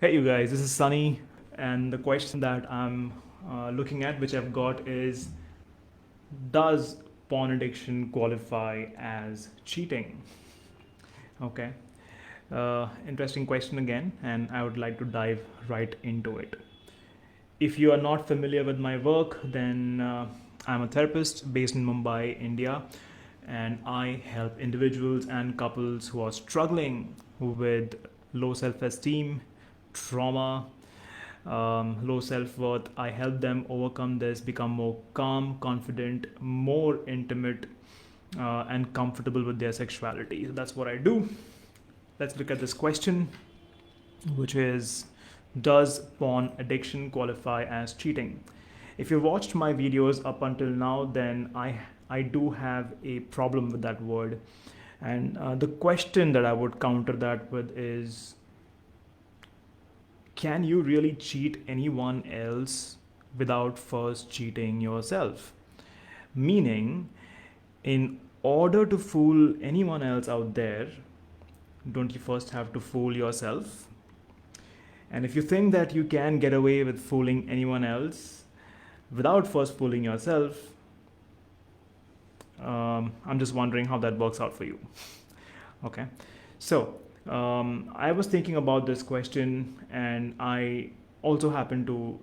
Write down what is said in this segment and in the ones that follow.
Hey, you guys, this is Sunny, and the question that I'm looking at, which I've got, is does porn addiction qualify as cheating? Okay, interesting question again, and I would like to dive right into it. If you are not familiar with my work, then I'm a therapist based in Mumbai, India, and I help individuals and couples who are struggling with low self esteem, trauma, low self worth. I help them overcome this, become more calm, confident, more intimate, and comfortable with their sexuality. So that's what I do. Let's look at this question, which is, does porn addiction qualify as cheating? If you watched my videos up until now, then I do have a problem with that word. And the question that I would counter that with is, can you really cheat anyone else without first cheating yourself? Meaning, in order to fool anyone else out there, don't you first have to fool yourself? And if you think that you can get away with fooling anyone else without first fooling yourself, I'm just wondering how that works out for you. Okay, so I was thinking about this question, and I also happened to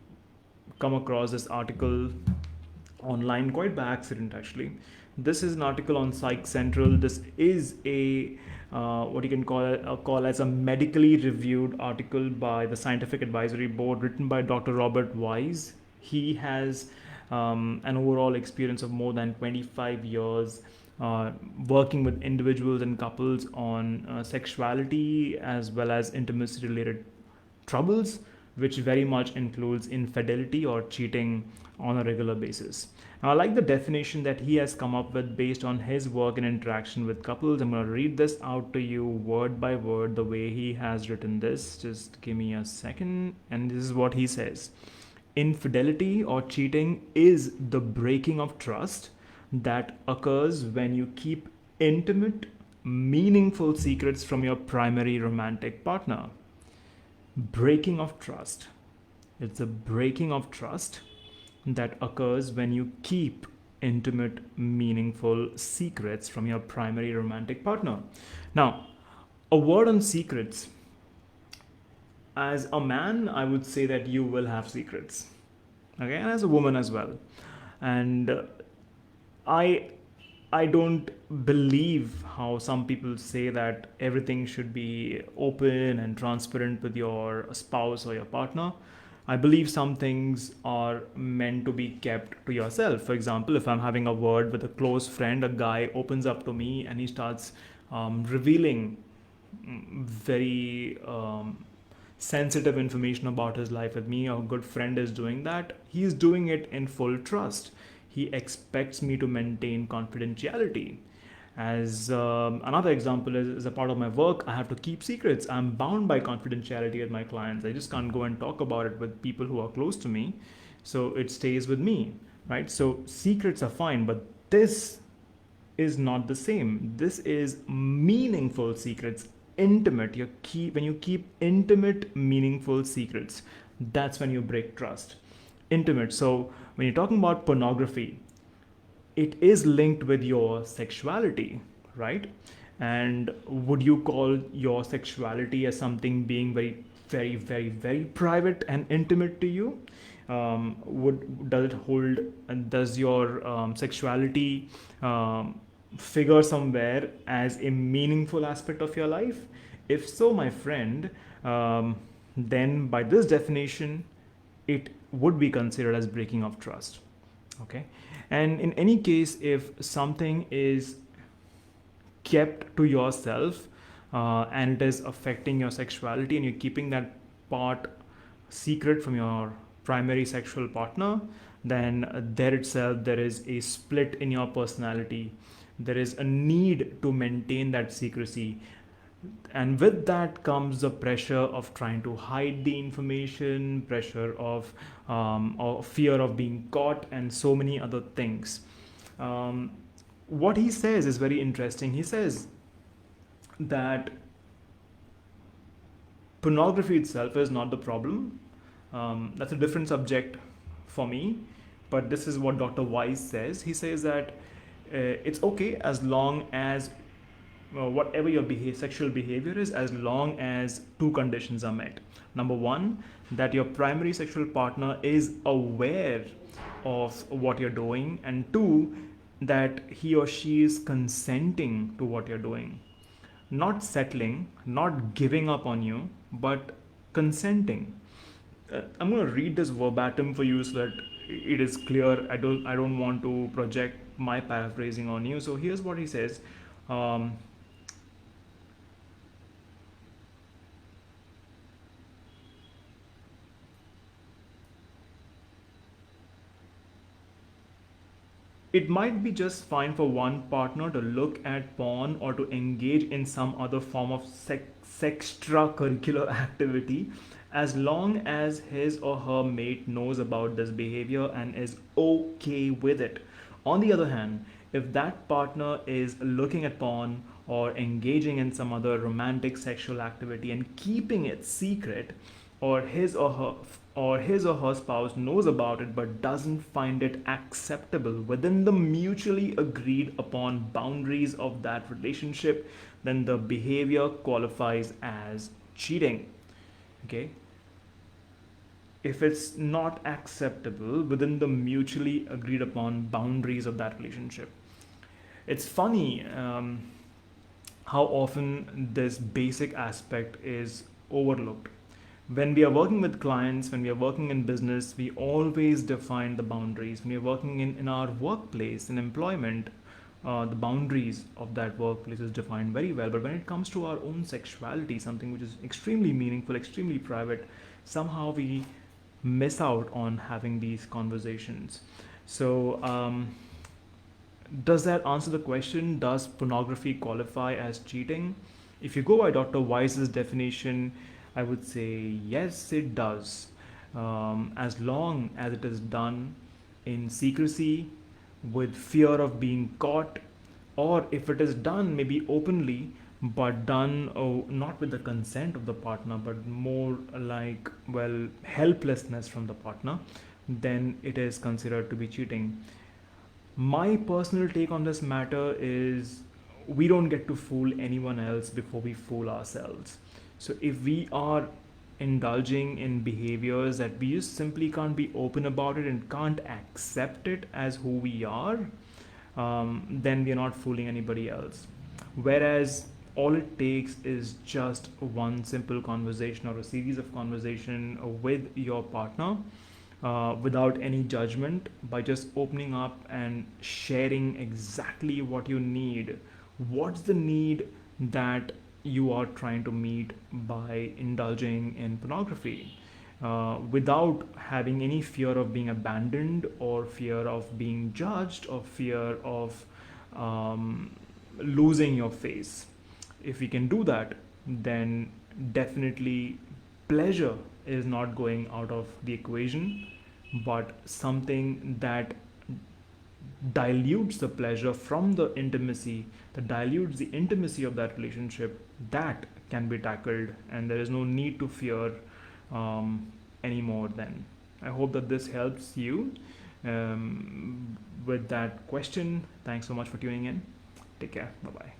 come across this article online quite by accident actually. This is an article on Psych Central. This is a what you can call as a medically reviewed article by the Scientific Advisory Board, written by Dr. Robert Wise. He has an overall experience of more than 25 years working with individuals and couples on sexuality as well as intimacy related troubles, which very much includes infidelity or cheating on a regular basis. Now, I like the definition that he has come up with based on his work and interaction with couples. I'm going to read this out to you word by word the way he has written this. Just give me a second. And this is what he says: infidelity or cheating is the breaking of trust that occurs when you keep intimate, meaningful secrets from your primary romantic partner. Breaking of trust. It's a breaking of trust that occurs when you keep intimate, meaningful secrets from your primary romantic partner. Now, a word on secrets. As a man, I would say that you will have secrets. Okay, and as a woman as well. And I I don't believe how some people say that everything should be open and transparent with your spouse or your partner. I believe some things are meant to be kept to yourself. For example, if I'm having a word with a close friend, a guy opens up to me and he starts revealing very sensitive information about his life with me. A good friend is doing that. He's doing it in full trust. He expects me to maintain confidentiality. As another example is a part of my work, I have to keep secrets. I'm bound by confidentiality with my clients. I just can't go and talk about it with people who are close to me. So it stays with me, right? So secrets are fine, but this is not the same. This is meaningful secrets, intimate. When you keep intimate, meaningful secrets, that's when you break trust. Intimate. So when you're talking about pornography, it is linked with your sexuality, right? And would you call your sexuality as something being very, very, very, very private and intimate to you? Would does it hold? And does your sexuality figure somewhere as a meaningful aspect of your life? If so, my friend, then by this definition, it would be considered as breaking of trust. Okay, and in any case, if something is kept to yourself and it is affecting your sexuality and you're keeping that part secret from your primary sexual partner, then there itself there is a split in your personality. There is a need to maintain that secrecy, and with that comes the pressure of trying to hide the information, pressure of or fear of being caught, and so many other things. What he says is very interesting. He says that Pornography itself is not the problem. That's a different subject for me. But this is what Dr. Weiss says. He says that it's okay as long as whatever your sexual behavior is, as long as two conditions are met. Number one, that your primary sexual partner is aware of what you're doing, and two, that he or she is consenting to what you're doing. Not settling, not giving up on you, but consenting. I'm going to read this verbatim for you so that it is clear. I don't want to project my paraphrasing on you. So here's what he says. Um, It might be just fine for one partner to look at porn or to engage in some other form of extracurricular activity, as long as his or her mate knows about this behavior and is okay with it. On the other hand, if that partner is looking at porn or engaging in some other romantic sexual activity and keeping it secret, or his or her spouse knows about it but doesn't find it acceptable within the mutually agreed upon boundaries of that relationship, then the behavior qualifies as cheating. Okay, if it's not acceptable within the mutually agreed upon boundaries of that relationship. It's funny how often this basic aspect is overlooked. When we are working with clients, when we are working in business, we always define the boundaries. When we are working in our workplace, in employment, the boundaries of that workplace is defined very well. But when it comes to our own sexuality, something which is extremely meaningful, extremely private, somehow we miss out on having these conversations. So, does that answer the question? Does pornography qualify as cheating? If you go by Dr. Weiss's definition, I would say yes, it does. As long as it is done in secrecy, with fear of being caught, or if it is done maybe openly, but done not with the consent of the partner, but more like, well, helplessness from the partner, then it is considered to be cheating. My personal take on this matter is we don't get to fool anyone else before we fool ourselves. So if we are indulging in behaviors that we just simply can't be open about it and can't accept it as who we are, then we are not fooling anybody else. Whereas all it takes is just one simple conversation or a series of conversation with your partner, without any judgment, by just opening up and sharing exactly what you need. What's the need that you are trying to meet by indulging in pornography? Without having any fear of being abandoned, or fear of being judged, or fear of um, losing your face. If we can do that, then definitely pleasure is not going out of the equation, but something that dilutes the pleasure from the intimacy, that dilutes the intimacy of that relationship, that can be tackled, and there is no need to fear anymore then. I hope that this helps you with that question. Thanks so much for tuning in. Take care. Bye bye.